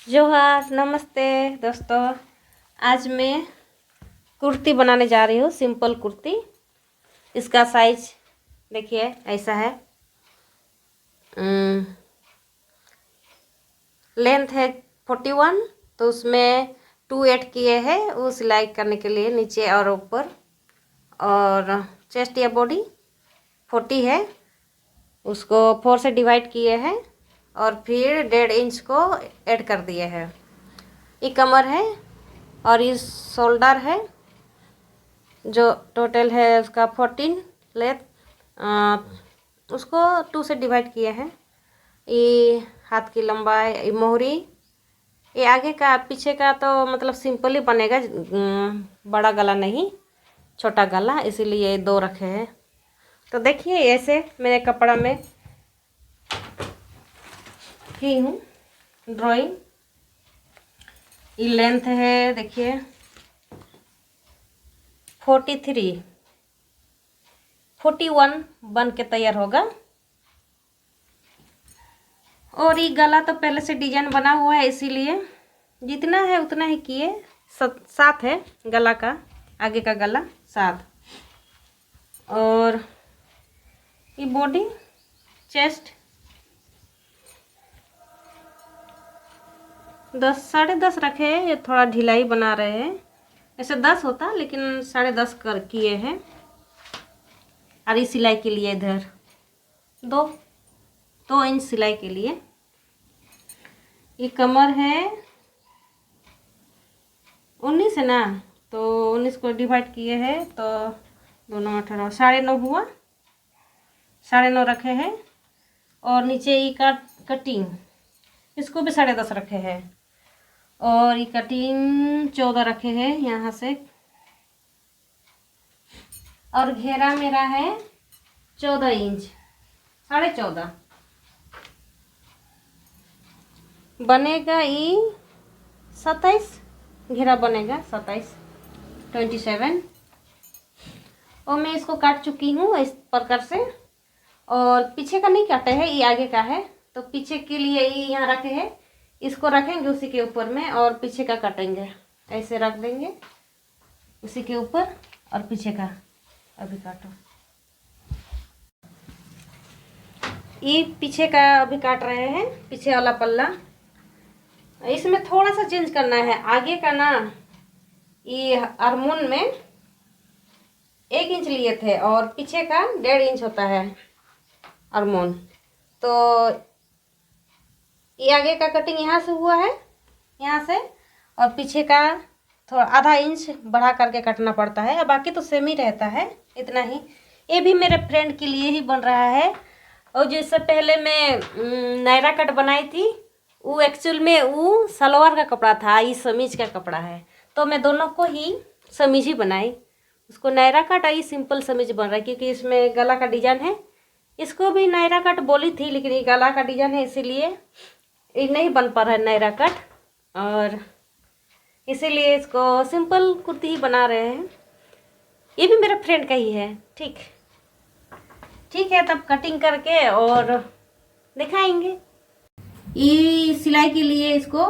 जोहार, नमस्ते दोस्तों। आज मैं कुर्ती बनाने जा रही हूँ, सिंपल कुर्ती। इसका साइज देखिए ऐसा है। लेंथ है 41, तो उसमें 2 ऐड किए हैं वो सिलाई करने के लिए नीचे और ऊपर। और चेस्ट या बॉडी 40 है, उसको 4 से डिवाइड किए हैं और फिर 1.5 इंच को ऐड कर दिए हैं। ये कमर है और ये शोल्डर है, जो टोटल है उसका 14 लेंथ। उसको 2 से डिवाइड किए हैं। ये हाथ की लंबाई, ये मोहरी, ये आगे का पीछे का तो मतलब सिंपल ही बनेगा, बड़ा गला नहीं, छोटा गला, इसीलिए 2 रखे हैं। तो देखिए ऐसे मैंने कपड़ा में की हूँ ड्राइंग। ये लेंथ है देखिए 41 बन के तैयार होगा। और ये गला तो पहले से डिजाइन बना हुआ है, इसीलिए जितना है उतना ही किए। 7 है गला का, आगे का गला 7। और ये बॉडी चेस्ट 10.5 रखे हैं। ये थोड़ा ढिलाई बना रहे हैं, ऐसे 10 होता लेकिन 10.5 कर किए हैं। और ये सिलाई के लिए इधर 2 इंच सिलाई के लिए। ये कमर है 19 है ना, तो 19 को डिवाइड किए हैं तो 2 9 18, 9.5 हुआ। 9.5 रखे हैं। और नीचे ये कटिंग, इसको भी 10.5 रखे हैं। और ये कटिंग 14 रखे हैं यहाँ से। और घेरा मेरा है 14 इंच, 14.5 बनेगा। ये 27 घेरा बनेगा, 27। और मैं इसको काट चुकी हूँ इस प्रकार से। और पीछे का नहीं काटे हैं, ये आगे का है, तो पीछे के लिए ये यहाँ रखे हैं, इसको रखेंगे उसी के ऊपर में और पीछे का काटेंगे। ऐसे रख देंगे उसी के ऊपर और पीछे का अभी काटो। ये पीछे का अभी काट रहे हैं, पीछे वाला पल्ला। इसमें थोड़ा सा चेंज करना है। आगे का ना ये हारमोन में 1 इंच लिए थे और पीछे का 1.5 इंच होता है हारमोन। तो ये आगे का कटिंग यहाँ से हुआ है, यहाँ से, और पीछे का थोड़ा आधा इंच बढ़ा करके काटना पड़ता है। बाकी तो सेम ही रहता है, इतना ही। ये भी मेरे फ्रेंड के लिए ही बन रहा है। और जिससे पहले मैं नायरा कट बनाई थी, वो एक्चुअल में वो सलवार का कपड़ा था, ये समीज का कपड़ा है। तो मैं दोनों को ही समीज ही बनाई। उसको नायरा कट और ये सिंपल समीज बन रहा है, क्योंकि इसमें गला का डिजाइन है। इसको भी नायरा कट बोली थी, लेकिन ये गला का डिजाइन है, इसीलिए ये नहीं बन पा रहा है नायरा कट, और इसीलिए इसको सिंपल कुर्ती ही बना रहे हैं। ये भी मेरे फ्रेंड का ही है। ठीक है, तब कटिंग करके और दिखाएंगे। ये सिलाई के लिए इसको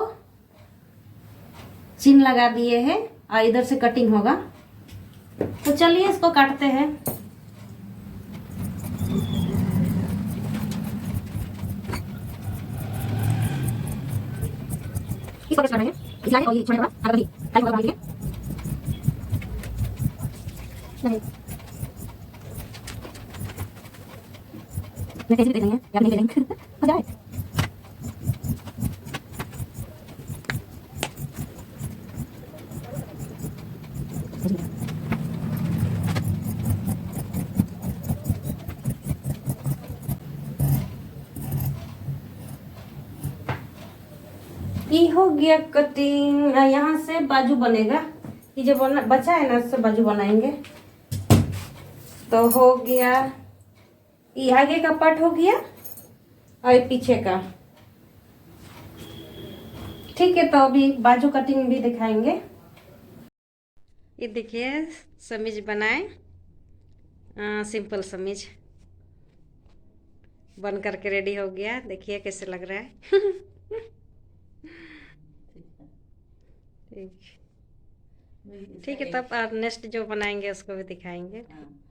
चिन्ह लगा दिए हैं और इधर से कटिंग होगा। तो चलिए इसको काटते हैं। इसको कैसे करेंगे? सिलाई और ये छोटे वाला आधा भी टाइम वाला बनाएंगे। नहीं, मैं कैसे दे देंगे या नहीं दे देंगे हो जाए। ये हो गया कटिंग। यहाँ से बाजू बनेगा, ये जो बचा है ना, उससे बाजू बनाएंगे। तो हो गया, ये आगे का पार्ट हो गया और ये पीछे का। ठीक है, तो अभी बाजू कटिंग भी दिखाएंगे। ये देखिए समीज बनाए, सिंपल समीज बन करके रेडी हो गया। देखिए कैसे लग रहा है। ठीक है, तब नेक्स्ट जो बनाएंगे उसको भी दिखाएंगे। हाँ।